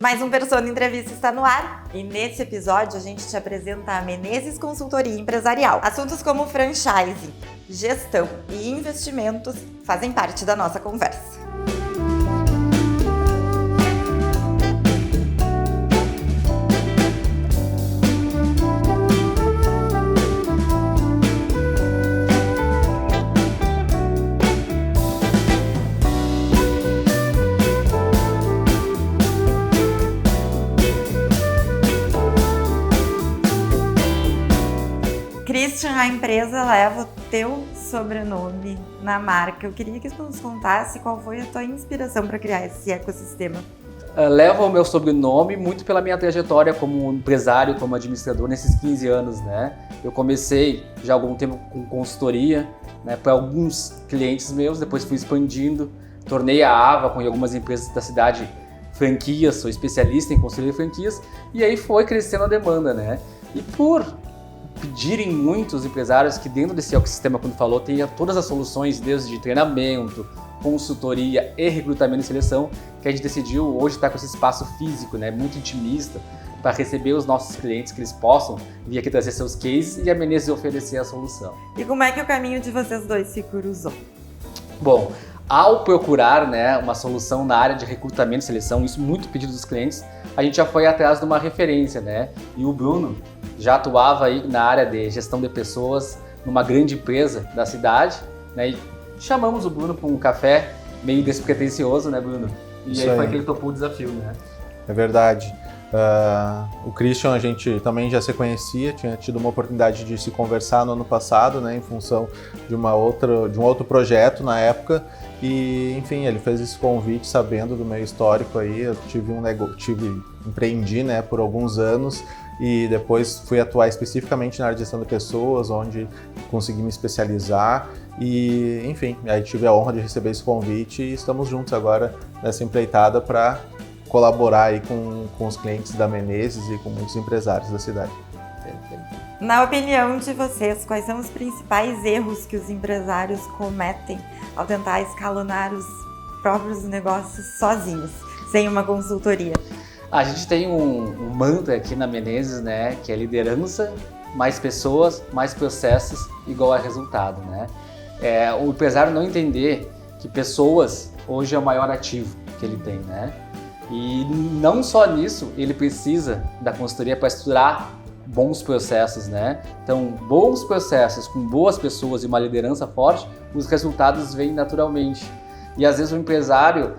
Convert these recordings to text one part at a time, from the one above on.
Mais um Persona Entrevista está no ar e nesse episódio a gente te apresenta a Menezes Consultoria Empresarial. Assuntos como franchise, gestão e investimentos fazem parte da nossa conversa. Christian, a empresa leva o teu sobrenome na marca. Eu queria que tu nos contasse qual foi a tua inspiração para criar esse ecossistema. Leva o meu sobrenome muito pela minha trajetória como empresário, como administrador nesses 15 anos, né? Eu comecei já há algum tempo com consultoria, né, para alguns clientes meus, depois fui expandindo, tornei a Ava com algumas empresas da cidade franquias, sou especialista em consultoria de franquias, e aí foi crescendo a demanda, né? E por pedirem muitos empresários que dentro desse ecossistema, quando falou, tenha todas as soluções, desde treinamento, consultoria e recrutamento e seleção, que a gente decidiu hoje estar com esse espaço físico, né, muito intimista, para receber os nossos clientes, que eles possam vir aqui trazer seus cases e a Menezes oferecer a solução. E como é que o caminho de vocês dois se cruzou? Bom, ao procurar, né, uma solução na área de recrutamento e seleção, isso muito pedido dos clientes, a gente já foi atrás de uma referência, né? E o Bruno já atuava aí na área de gestão de pessoas numa grande empresa da cidade, né? E chamamos o Bruno para um café meio despretensioso, né, Bruno? E aí foi que ele topou o desafio, né? É verdade. O Christian a gente também já se conhecia, tinha tido uma oportunidade de se conversar no ano passado, né, em função de um outro projeto na época. E, enfim, ele fez esse convite sabendo do meu histórico aí. Eu empreendi, né, por alguns anos e depois fui atuar especificamente na área de gestão de pessoas, onde consegui me especializar e, enfim, aí tive a honra de receber esse convite e estamos juntos agora nessa empreitada para colaborar aí com os clientes da Menezes e com muitos empresários da cidade. Na opinião de vocês, quais são os principais erros que os empresários cometem ao tentar escalonar os próprios negócios sozinhos, sem uma consultoria? A gente tem um mantra aqui na Menezes, né, que é liderança, mais pessoas, mais processos, igual a resultado, né? O empresário não entender que pessoas hoje é o maior ativo que ele tem, né? E não só nisso, ele precisa da consultoria para estruturar bons processos, né? Então, bons processos com boas pessoas e uma liderança forte, os resultados vêm naturalmente. E às vezes o empresário,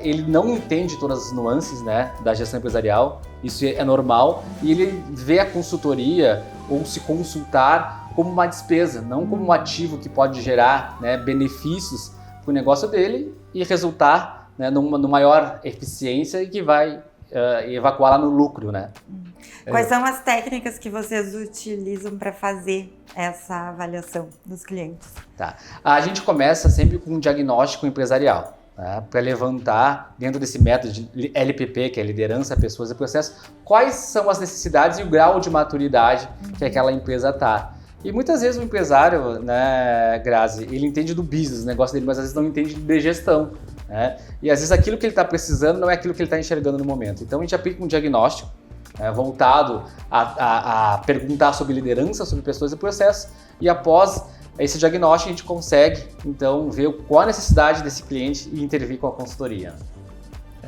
ele não entende todas as nuances, né, da gestão empresarial, isso é normal, e ele vê a consultoria ou se consultar como uma despesa, não como um ativo que pode gerar, né, benefícios para o negócio dele e resultar, né, numa maior eficiência e que vai evacuar lá no lucro, né? Quais são as técnicas que vocês utilizam para fazer essa avaliação dos clientes? Tá. A gente começa sempre com um diagnóstico empresarial, né, para levantar, dentro desse método de LPP, que é liderança, pessoas e processos, quais são as necessidades e o grau de maturidade que aquela empresa está. E muitas vezes o empresário, né, Grazi, ele entende do business, o negócio dele, mas às vezes não entende de gestão, né? E às vezes aquilo que ele está precisando não é aquilo que ele está enxergando no momento. Então a gente aplica um diagnóstico voltado a perguntar sobre liderança, sobre pessoas e processos, e após esse diagnóstico a gente consegue, então, ver qual a necessidade desse cliente e intervir com a consultoria.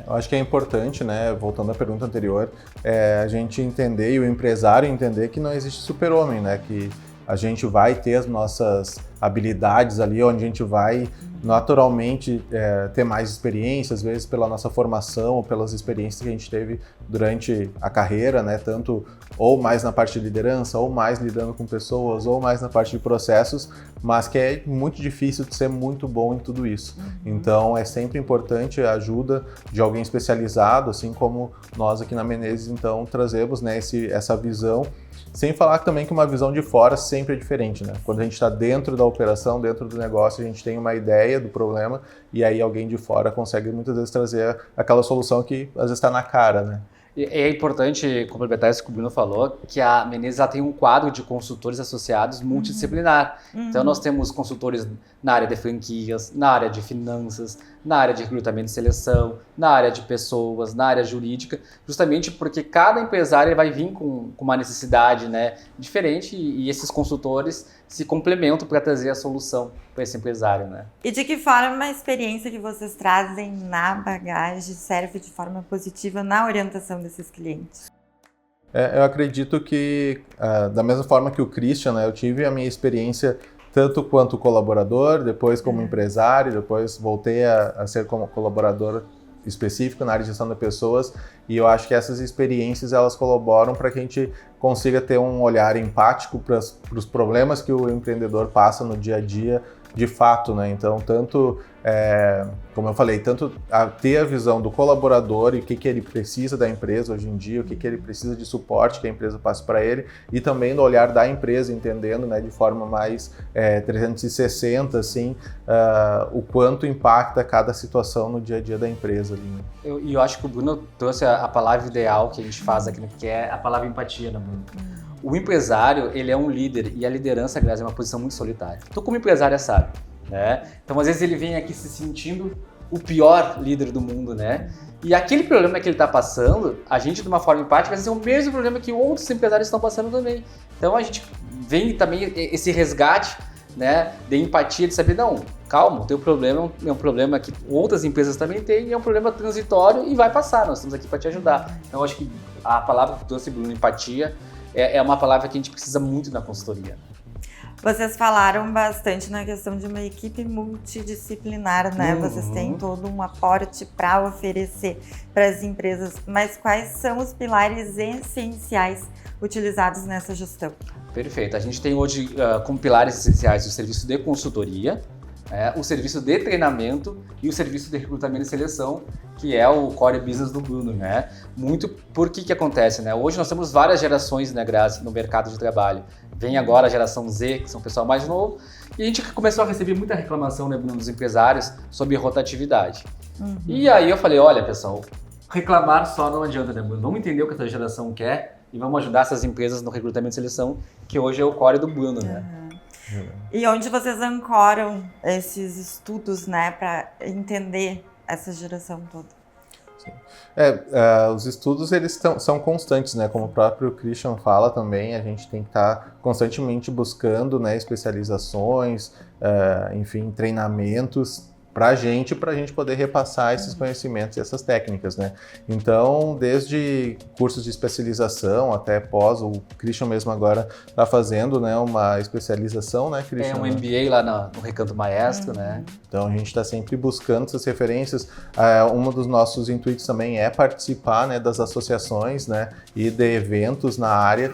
Eu acho que é importante, né, voltando à pergunta anterior, a gente entender e o empresário entender que não existe super-homem, né, que a gente vai ter as nossas habilidades ali, onde a gente vai naturalmente ter mais experiência, às vezes pela nossa formação ou pelas experiências que a gente teve durante a carreira, né? Tanto ou mais na parte de liderança, ou mais lidando com pessoas, ou mais na parte de processos, mas que é muito difícil de ser muito bom em tudo isso. Então é sempre importante a ajuda de alguém especializado, assim como nós aqui na Menezes, então trazemos, né, essa visão. Sem falar também que uma visão de fora sempre é diferente, né? Quando a gente está dentro da operação, dentro do negócio, a gente tem uma ideia do problema e aí alguém de fora consegue muitas vezes trazer aquela solução que às vezes está na cara, né? E é importante complementar isso que o Bruno falou, que a Menezes tem um quadro de consultores associados multidisciplinar. Então nós temos consultores na área de franquias, na área de finanças, na área de recrutamento e seleção, na área de pessoas, na área jurídica, justamente porque cada empresário vai vir com uma necessidade, né, diferente e esses consultores se complementam para trazer a solução para esse empresário, né? E de que forma a experiência que vocês trazem na bagagem serve de forma positiva na orientação desses clientes? Eu acredito que, da mesma forma que o Christian, né, eu tive a minha experiência tanto quanto colaborador, depois como empresário, depois voltei a ser como colaborador específico na área de gestão de pessoas, e eu acho que essas experiências elas colaboram para que a gente consiga ter um olhar empático para os problemas que o empreendedor passa no dia a dia de fato, né? Então, tanto, como eu falei, tanto ter a visão do colaborador e o que ele precisa da empresa hoje em dia, o que ele precisa de suporte que a empresa passe para ele, e também do olhar da empresa, entendendo, né, de forma mais 360, assim, o quanto impacta cada situação no dia a dia da empresa. Ali, né? Eu acho que o Bruno trouxe a palavra ideal que a gente faz aqui, que é a palavra empatia, né, Bruno? O empresário, ele é um líder, e a liderança, aliás, é uma posição muito solitária. Tu como empresário sabe, né? Então, às vezes, ele vem aqui se sentindo o pior líder do mundo, né? E aquele problema que ele está passando, a gente, de uma forma empática, às vezes é o mesmo problema que outros empresários estão passando também. Então, a gente vem também esse resgate, né, de empatia, de saber, não, calma, o teu problema é um problema que outras empresas também têm, e é um problema transitório e vai passar, nós estamos aqui para te ajudar. Então, eu acho que a palavra que trouxe, Bruno, empatia, é uma palavra que a gente precisa muito na consultoria. Vocês falaram bastante na questão de uma equipe multidisciplinar, né? Vocês têm todo um aporte para oferecer para as empresas, mas quais são os pilares essenciais utilizados nessa gestão? Perfeito. A gente tem hoje como pilares essenciais o serviço de consultoria, o serviço de treinamento e o serviço de recrutamento e seleção, que é o core business do Bruno, né? Muito por que acontece, né? Hoje nós temos várias gerações, né, Grazi, no mercado de trabalho. Vem agora a geração Z, que são o pessoal mais novo, e a gente começou a receber muita reclamação, né, Bruno, dos empresários sobre rotatividade. E aí eu falei, olha, pessoal, reclamar só não adianta, né, Bruno? Vamos entender o que essa geração quer e vamos ajudar essas empresas no recrutamento e seleção, que hoje é o core do Bruno, né? E onde vocês ancoram esses estudos, né, para entender essa geração toda? Sim. Os estudos eles são constantes, né? Como o próprio Christian fala também, a gente tem que estar constantemente buscando, né, especializações, enfim, treinamentos para a gente poder repassar esses conhecimentos e essas técnicas, né? Então, desde cursos de especialização até pós, o Christian mesmo agora está fazendo, né, uma especialização, né, Christian? Um MBA lá no Recanto Maestro, né? Então, a gente está sempre buscando essas referências. Um dos nossos intuitos também é participar, né, das associações, né, e de eventos na área,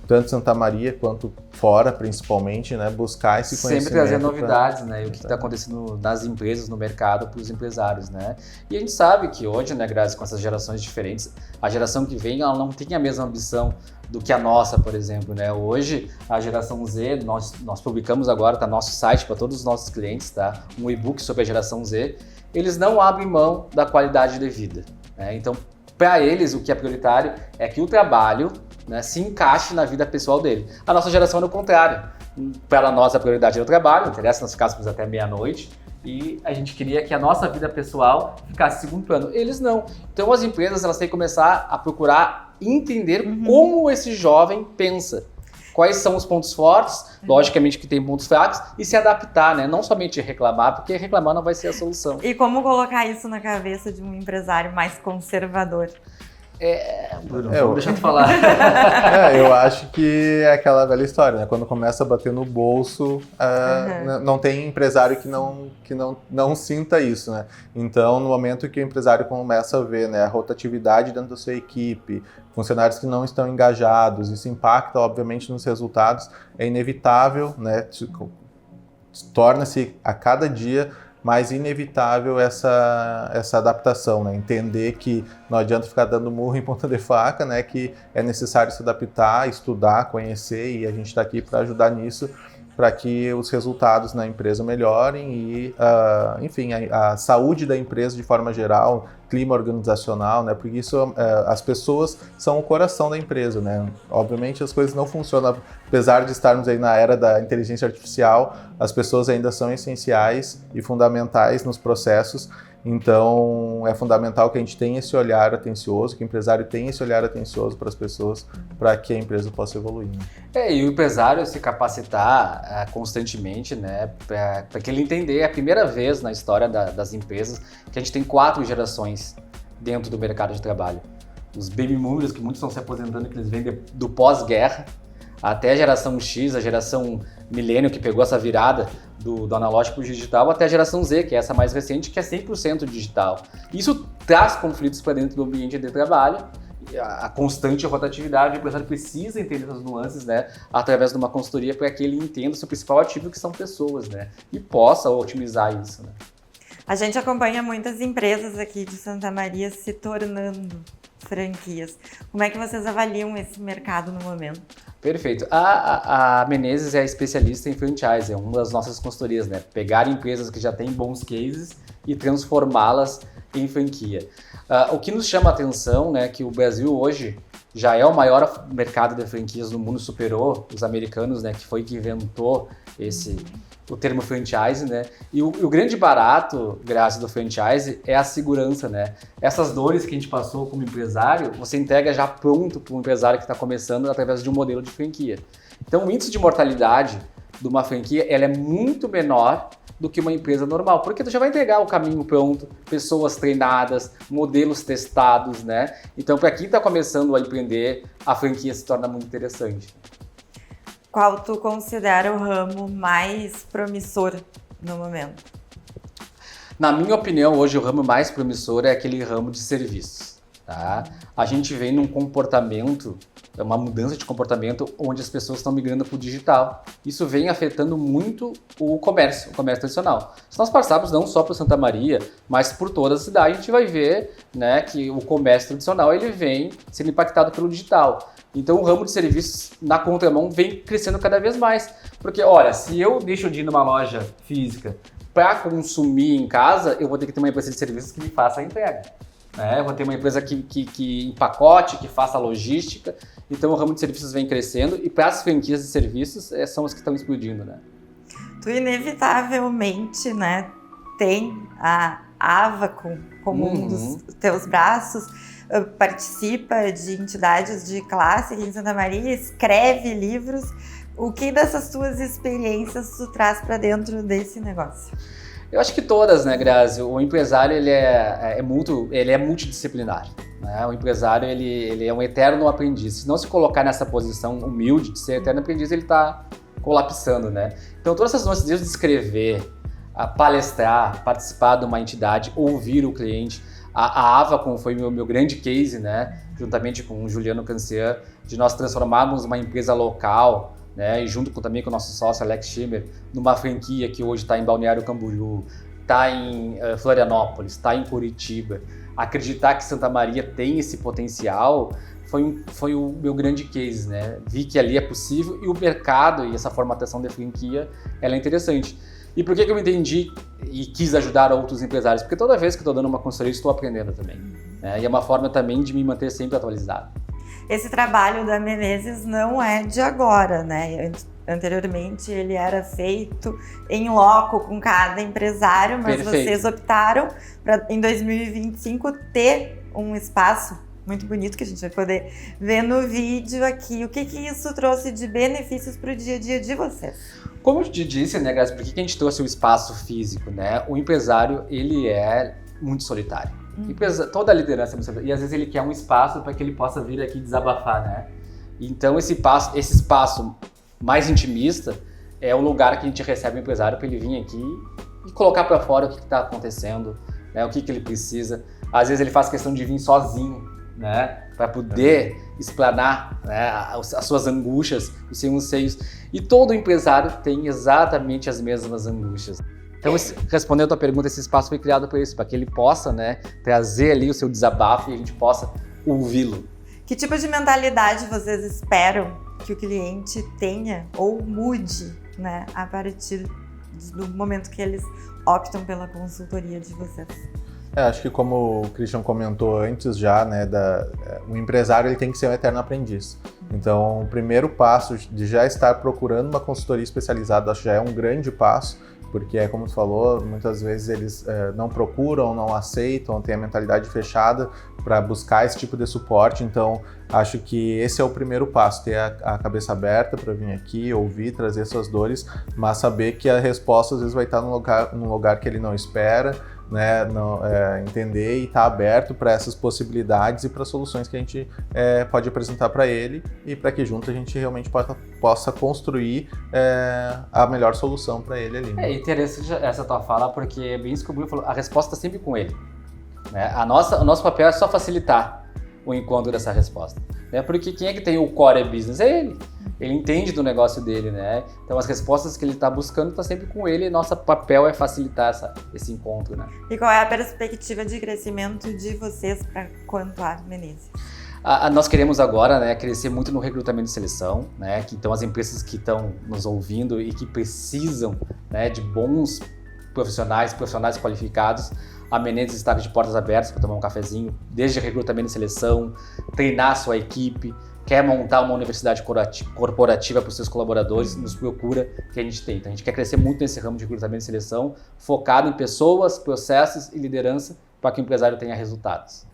tanto Santa Maria quanto fora, principalmente, né, buscar esse conhecimento. Sempre trazer novidades, né, e o que está acontecendo nas empresas, no mercado, para os empresários, né. E a gente sabe que hoje, né, Grazi, com essas gerações diferentes, a geração que vem, ela não tem a mesma ambição do que a nossa, por exemplo, né. Hoje, a geração Z, nós publicamos agora, tá no nosso site para todos os nossos clientes, tá, um e-book sobre a geração Z, eles não abrem mão da qualidade de vida, né. Então, para eles, o que é prioritário é que o trabalho, né, se encaixe na vida pessoal dele. A nossa geração é o contrário. Para nós, a prioridade é o trabalho, interessa nós ficássemos até meia-noite, e a gente queria que a nossa vida pessoal ficasse em segundo plano. Eles não. Então, as empresas elas têm que começar a procurar entender como esse jovem pensa. Quais são os pontos fortes, logicamente que tem pontos fracos, e se adaptar, né? Não somente reclamar, porque reclamar não vai ser a solução. E como colocar isso na cabeça de um empresário mais conservador? Bruno, vamos deixar tu falar. Eu acho que é aquela velha história, né? Quando começa a bater no bolso, não tem empresário que não sinta isso, né? Então, no momento que o empresário começa a ver, né, a rotatividade dentro da sua equipe, funcionários que não estão engajados, isso impacta, obviamente, nos resultados, é inevitável, né? Torna-se a cada dia mais inevitável essa adaptação, né? Entender que não adianta ficar dando murro em ponta de faca, né? Que é necessário se adaptar, estudar, conhecer, e a gente está aqui para ajudar nisso, para que os resultados na empresa melhorem e, enfim, a saúde da empresa de forma geral, clima organizacional, né? Porque isso, as pessoas são o coração da empresa, né? Obviamente as coisas não funcionam, apesar de estarmos aí na era da inteligência artificial, as pessoas ainda são essenciais e fundamentais nos processos, Então, é fundamental que a gente tenha esse olhar atencioso, que o empresário tenha esse olhar atencioso para as pessoas, para que a empresa possa evoluir. Né? E o empresário se capacitar constantemente, né, para que ele entender, é a primeira vez na história das empresas que a gente tem 4 gerações dentro do mercado de trabalho. Os baby boomers, que muitos estão se aposentando, que eles vêm do pós-guerra, até a geração X, a geração milênio, que pegou essa virada do analógico para o digital, até a geração Z, que é essa mais recente, que é 100% digital. Isso traz conflitos para dentro do ambiente de trabalho, a constante rotatividade, o empresário precisa entender essas nuances, né, através de uma consultoria, para que ele entenda o seu principal ativo, que são pessoas, né, e possa otimizar isso. Né. A gente acompanha muitas empresas aqui de Santa Maria se tornando franquias. Como é que vocês avaliam esse mercado no momento? Perfeito. A Menezes é especialista em franchise, é uma das nossas consultorias, né? Pegar empresas que já têm bons cases e transformá-las em franquia. O que nos chama a atenção, né, que o Brasil hoje já é o maior mercado de franquias do mundo, superou os americanos, né, que foi que inventou o termo franchise, né? E o grande barato, graças do franchise, é a segurança, né? Essas dores que a gente passou como empresário, você entrega já pronto para um empresário que está começando através de um modelo de franquia. Então, o índice de mortalidade de uma franquia, ela é muito menor do que uma empresa normal, porque tu já vai entregar o caminho pronto, pessoas treinadas, modelos testados, né? Então, para quem está começando a empreender, a franquia se torna muito interessante. Qual tu considera o ramo mais promissor no momento? Na minha opinião, hoje o ramo mais promissor é aquele ramo de serviços. Tá? A gente vem num comportamento, uma mudança de comportamento onde as pessoas estão migrando para o digital. Isso vem afetando muito o comércio tradicional. Se nós passarmos não só por Santa Maria, mas por toda a cidade, a gente vai ver, né, que o comércio tradicional ele vem sendo impactado pelo digital. Então o ramo de serviços na contramão vem crescendo cada vez mais. Porque, olha, se eu deixo de ir numa loja física para consumir em casa, eu vou ter que ter uma empresa de serviços que me faça a entrega. Né? Eu vou ter uma empresa que empacote, que faça a logística. Então o ramo de serviços vem crescendo e para as franquias de serviços são as que estão explodindo. Né? Tu inevitavelmente, né, tem a Avacon como um dos teus braços, participa de entidades de classe aqui em Santa Maria, escreve livros. O que dessas tuas experiências tu traz para dentro desse negócio? Eu acho que todas, né, Grazi? O empresário ele é multidisciplinar. Né? O empresário ele é um eterno aprendiz. Se não se colocar nessa posição humilde de ser eterno aprendiz, ele está colapsando, né? Então todas essas nuances, desde escrever, palestrar, participar de uma entidade, ouvir o cliente. A Avacon foi meu grande case, né? Juntamente com o Juliano Cancian, de nós transformarmos uma empresa local, né? E junto também com o nosso sócio Alex Schimmer, numa franquia que hoje está em Balneário Camboriú, está em Florianópolis, está em Curitiba. Acreditar que Santa Maria tem esse potencial foi o meu grande case, né? Vi que ali é possível e o mercado e essa formatação de franquia, ela é interessante. E por que eu me entendi e quis ajudar outros empresários? Porque toda vez que estou dando uma consultoria, estou aprendendo também. Né? E é uma forma também de me manter sempre atualizado. Esse trabalho da Menezes não é de agora, né? Anteriormente ele era feito em loco com cada empresário, mas Perfeito. Vocês optaram para, em 2025, ter um espaço muito bonito que a gente vai poder ver no vídeo aqui. O que isso trouxe de benefícios para o dia a dia de vocês? Como eu te disse, né, Grazi, por que a gente trouxe o espaço físico, né? O empresário, ele é muito solitário. Toda a liderança é muito solitária. E às vezes ele quer um espaço para que ele possa vir aqui desabafar, né? Então esse espaço mais intimista é o lugar que a gente recebe o empresário para ele vir aqui e colocar para fora o que está acontecendo, né? O que ele precisa. Às vezes ele faz questão de vir sozinho, né? Para poder explanar, né, as suas angústias, os seus anseios. E todo empresário tem exatamente as mesmas angústias. Então, respondendo a tua pergunta, esse espaço foi criado para isso, para que ele possa, né, trazer ali o seu desabafo e a gente possa ouvi-lo. Que tipo de mentalidade vocês esperam que o cliente tenha ou mude, né, a partir do momento que eles optam pela consultoria de vocês? Acho que como o Christian comentou antes já, né, o empresário ele tem que ser um eterno aprendiz. Então, o primeiro passo de já estar procurando uma consultoria especializada, acho que já é um grande passo, porque é como tu falou, muitas vezes eles não procuram, não aceitam, têm a mentalidade fechada para buscar esse tipo de suporte. Então, acho que esse é o primeiro passo, ter a cabeça aberta para vir aqui, ouvir, trazer suas dores, mas saber que a resposta às vezes vai estar num lugar que ele não espera, né? Entender e estar aberto para essas possibilidades e para soluções que a gente pode apresentar para ele, e para que junto a gente realmente possa construir a melhor solução para ele ali. É interessante essa tua fala, porque é bem isso que o Bruno falou, a resposta está sempre com ele. Né? O nosso papel é só facilitar o encontro dessa resposta. Né? Porque quem é que tem o core business? É ele. Ele entende do negócio dele, né? Então as respostas que ele está buscando estão sempre com ele, e nosso papel é facilitar esse encontro, né? E qual é a perspectiva de crescimento de vocês para quanto a Menezes? Nós queremos agora, né, crescer muito no recrutamento e seleção, né? Então as empresas que estão nos ouvindo e que precisam, né, de bons profissionais qualificados, a Menezes está de portas abertas para tomar um cafezinho, desde recrutamento e seleção, treinar a sua equipe, quer montar uma universidade corporativa para os seus colaboradores, nos procura, que a gente tem. Então, a gente quer crescer muito nesse ramo de recrutamento e seleção, focado em pessoas, processos e liderança, para que o empresário tenha resultados.